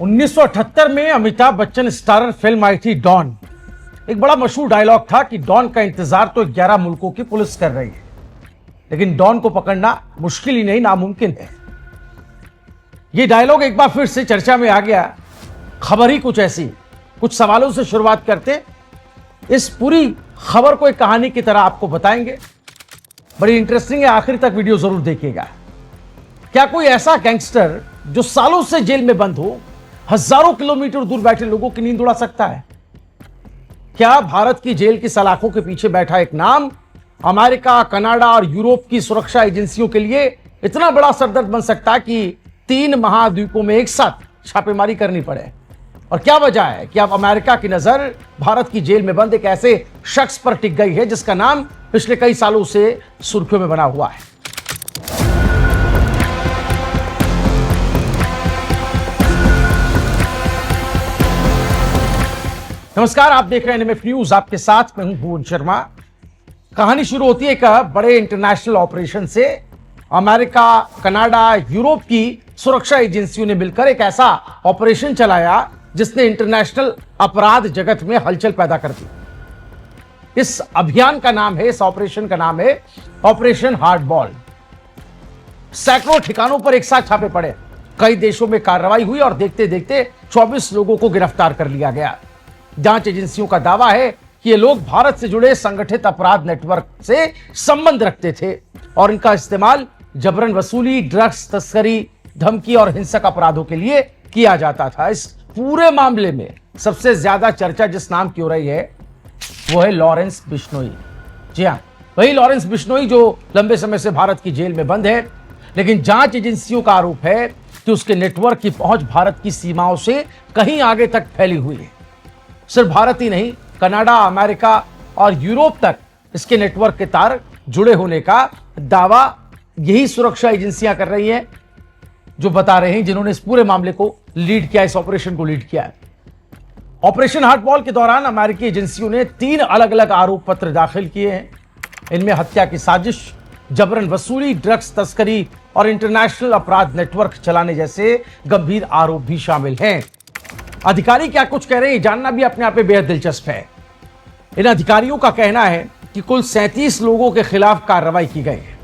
1978 में Amitabh Bachchan starrer film आई थी don. एक बड़ा मशहूर डायलॉग था कि डॉन का इंतजार तो 11 मुल्कों की पुलिस कर रही है, लेकिन डॉन को पकड़ना मुश्किल ही नहीं नामुमकिन है। यह डायलॉग एक बार फिर से चर्चा में आ गया। खबर ही कुछ ऐसी। कुछ सवालों से शुरुआत करते, इस पूरी खबर को एक कहानी की तरह आपको बताएंगे। बड़ी इंटरेस्टिंग है, आखिर तक वीडियो जरूर देखिएगा। क्या कोई ऐसा गैंगस्टर जो सालों से जेल में बंद हो, हजारों किलोमीटर दूर बैठे लोगों की नींद उड़ा सकता है? क्या भारत की जेल की सलाखों के पीछे बैठा एक नाम अमेरिका, कनाडा और यूरोप की सुरक्षा एजेंसियों के लिए इतना बड़ा सरदर्द बन सकता है कि 3 महाद्वीपों में एक साथ छापेमारी करनी पड़े? और क्या वजह है कि अब अमेरिका की नजर भारत की जेल में बंद एक ऐसे शख्स पर टिक गई है जिसका नाम पिछले कई सालों से सुर्खियों में बना हुआ है? नमस्कार, आप देख रहे हैं एनएमएफ न्यूज। आपके साथ मैं हूं भुवन शर्मा। कहानी शुरू होती है एक बड़े इंटरनेशनल ऑपरेशन से। अमेरिका, कनाडा, यूरोप की सुरक्षा एजेंसियों ने मिलकर एक ऐसा ऑपरेशन चलाया जिसने इंटरनेशनल अपराध जगत में हलचल पैदा कर दी। इस अभियान का नाम है, इस ऑपरेशन का नाम है ऑपरेशन हार्डबॉल। सैकड़ों ठिकानों पर एक साथ छापे पड़े, कई देशों में कार्रवाई हुई और देखते देखते 24 लोगों को गिरफ्तार कर लिया गया। जांच एजेंसियों का दावा है कि ये लोग भारत से जुड़े संगठित अपराध नेटवर्क से संबंध रखते थे और इनका इस्तेमाल जबरन वसूली, ड्रग्स तस्करी, धमकी और हिंसक अपराधों के लिए किया जाता था। इस पूरे मामले में सबसे ज्यादा चर्चा जिस नाम की हो रही है वो है लॉरेंस बिश्नोई। जी हां, वही लॉरेंस बिश्नोई जो लंबे समय से भारत की जेल में बंद है, लेकिन जांच एजेंसियों का आरोप है कि उसके नेटवर्क की पहुंच भारत की सीमाओं से कहीं आगे तक फैली हुई है। सिर्फ भारत ही नहीं, कनाडा, अमेरिका और यूरोप तक इसके नेटवर्क के तार जुड़े होने का दावा यही सुरक्षा एजेंसियां कर रही हैं, जो बता रहे हैं जिन्होंने इस पूरे मामले को लीड किया, इस ऑपरेशन को लीड किया है। ऑपरेशन हार्डबॉल के दौरान अमेरिकी एजेंसियों ने 3 अलग अलग आरोप पत्र दाखिल किए हैं। इनमें हत्या की साजिश, जबरन वसूली, ड्रग्स तस्करी और इंटरनेशनल अपराध नेटवर्क चलाने जैसे गंभीर आरोप भी शामिल हैं। अधिकारी क्या कुछ कह रहे हैं जानना भी अपने आप में बेहद दिलचस्प है। इन अधिकारियों का कहना है कि कुल 37 लोगों के खिलाफ कार्रवाई की गई है।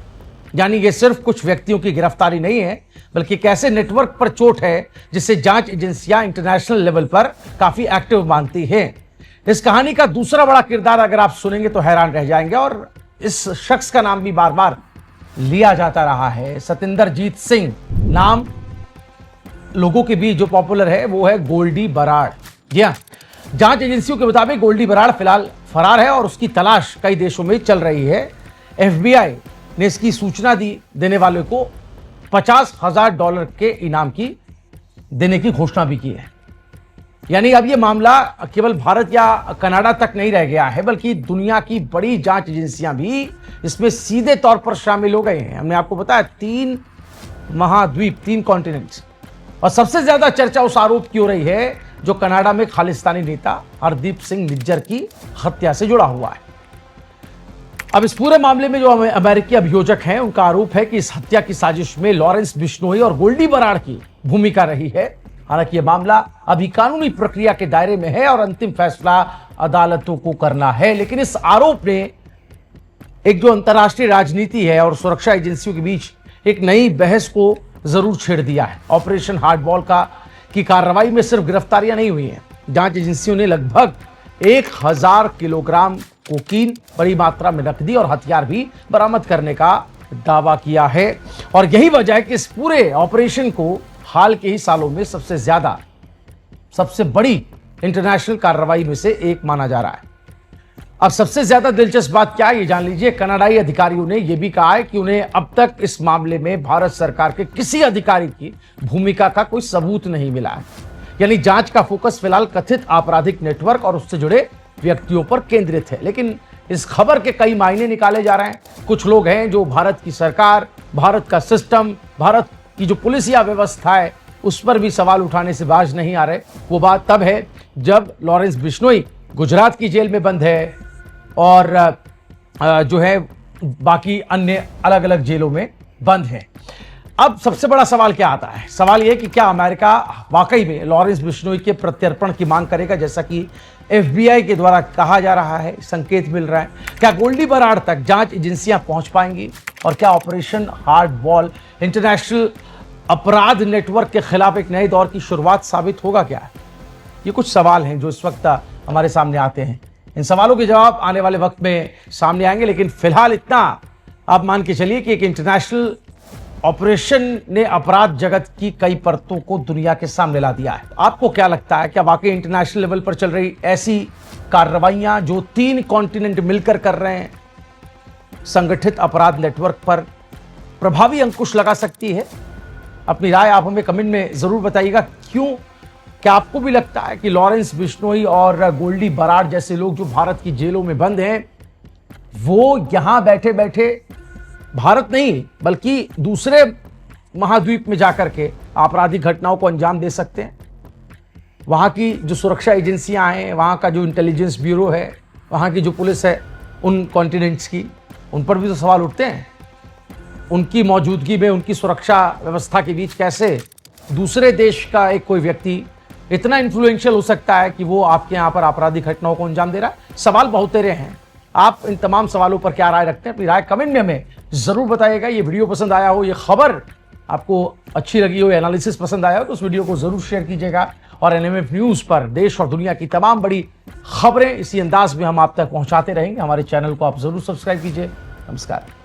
यानी ये सिर्फ कुछ व्यक्तियों की गिरफ्तारी नहीं है, बल्कि एक ऐसे नेटवर्क पर चोट है जिसे जांच एजेंसियां इंटरनेशनल लेवल पर काफी एक्टिव मानती हैं। इस कहानी का दूसरा बड़ा किरदार अगर आप सुनेंगे तो हैरान रह जाएंगे, और इस शख्स का नाम भी बार बार लिया जाता रहा है। सतिंदरजीत सिंह नाम लोगों के बीच जो पॉपुलर है वो है गोल्डी बराड़। जी हाँ, जांच एजेंसियों के मुताबिक गोल्डी बराड़ फिलहाल फरार है और उसकी तलाश कई देशों में चल रही है। एफबीआई ने इसकी सूचना देने वाले को $50,000 के इनाम की देने की घोषणा भी की है। यानी अब यह मामला केवल भारत या कनाडा तक नहीं रह गया है, बल्कि दुनिया की बड़ी जांच एजेंसियां भी इसमें सीधे तौर पर शामिल हो गए हैं। हमने आपको बताया 3 महाद्वीप, 3 कॉन्टिनेंट्स। और सबसे ज्यादा चर्चा उस आरोप की हो रही है जो कनाडा में खालिस्तानी नेता हरदीप सिंह निज्जर की हत्या से जुड़ा हुआ है। अब इस पूरे मामले में जो अमेरिकी अभियोजक हैं उनका आरोप है कि इस हत्या की साजिश में लॉरेंस बिश्नोई और गोल्डी बराड़ की भूमिका रही है। हालांकि यह मामला अभी कानूनी प्रक्रिया के दायरे में है और अंतिम फैसला अदालतों को करना है, लेकिन इस आरोप ने एक जो अंतर्राष्ट्रीय राजनीति है और सुरक्षा एजेंसियों के बीच एक नई बहस को जरूर छेड़ दिया है। ऑपरेशन हार्डबॉल की कार्रवाई में सिर्फ गिरफ्तारियां नहीं हुई हैं, जांच एजेंसियों ने लगभग 1000 किलोग्राम कोकीन, बड़ी मात्रा में नकदी और हथियार भी बरामद करने का दावा किया है। और यही वजह है कि इस पूरे ऑपरेशन को हाल के ही सालों में सबसे बड़ी इंटरनेशनल कार्रवाई में से एक माना जा रहा है। अब सबसे ज्यादा दिलचस्प बात क्या है ये जान लीजिए। कनाडाई अधिकारियों ने यह भी कहा है कि उन्हें अब तक इस मामले में भारत सरकार के किसी अधिकारी की भूमिका का कोई सबूत नहीं मिला है। यानी जांच का फोकस फिलहाल कथित आपराधिक नेटवर्क और उससे जुड़े व्यक्तियों पर केंद्रित है। लेकिन इस खबर के कई मायने निकाले जा रहे हैं। कुछ लोग हैं जो भारत की सरकार, भारत का सिस्टम, भारत की जो पुलिस या व्यवस्था है उस पर भी सवाल उठाने से बाज नहीं आ रहे। वो बात तब है जब लॉरेंस बिश्नोई गुजरात की जेल में बंद है और जो है बाकी अन्य अलग अलग जेलों में बंद है। अब सबसे बड़ा सवाल क्या आता है? सवाल यह कि क्या अमेरिका वाकई में लॉरेंस बिश्नोई के प्रत्यर्पण की मांग करेगा, जैसा कि एफबीआई के द्वारा कहा जा रहा है, संकेत मिल रहा है? क्या गोल्डी बराड़ तक जांच एजेंसियां पहुंच पाएंगी? और क्या ऑपरेशन हार्ड बॉल इंटरनेशनल अपराध नेटवर्क के खिलाफ एक नए दौर की शुरुआत साबित होगा क्या? ये कुछ सवाल हैं जो इस वक्त हमारे सामने आते हैं। इन सवालों के जवाब आने वाले वक्त में सामने आएंगे, लेकिन फिलहाल इतना आप मान के चलिए कि एक इंटरनेशनल ऑपरेशन ने अपराध जगत की कई परतों को दुनिया के सामने ला दिया है। आपको क्या लगता है, क्या वाकई इंटरनेशनल लेवल पर चल रही ऐसी कार्रवाइयां जो 3 कॉन्टिनेंट मिलकर कर रहे हैं, संगठित अपराध नेटवर्क पर प्रभावी अंकुश लगा सकती है? अपनी राय आप हमें कमेंट में जरूर बताइएगा। क्यों, क्या आपको भी लगता है कि लॉरेंस बिश्नोई और गोल्डी बराड़ जैसे लोग जो भारत की जेलों में बंद हैं, वो यहां बैठे बैठे भारत नहीं बल्कि दूसरे महाद्वीप में जाकर के आपराधिक घटनाओं को अंजाम दे सकते हैं? वहां की जो सुरक्षा एजेंसियां हैं, वहां का जो इंटेलिजेंस ब्यूरो है, वहां की जो पुलिस है, उन कॉन्टिनेंट्स की, उन पर भी तो सवाल उठते हैं। उनकी मौजूदगी में, उनकी सुरक्षा व्यवस्था के बीच कैसे दूसरे देश का एक कोई व्यक्ति इतना इन्फ्लुएंशियल हो सकता है कि वो आपके यहां पर आपराधिक घटनाओं को अंजाम दे रहा है? सवाल बहुतेरे हैं। आप इन तमाम सवालों पर क्या राय रखते हैं? अपनी राय कमेंट में हमें जरूर बताइएगा। ये वीडियो पसंद आया हो, ये खबर आपको अच्छी लगी हो, एनालिसिस पसंद आया हो, तो उस वीडियो को जरूर शेयर कीजिएगा। और एनएमएफ न्यूज पर देश और दुनिया की तमाम बड़ी खबरें इसी अंदाज में हम आप तक पहुंचाते रहेंगे। हमारे चैनल को आप जरूर सब्सक्राइब कीजिए। नमस्कार।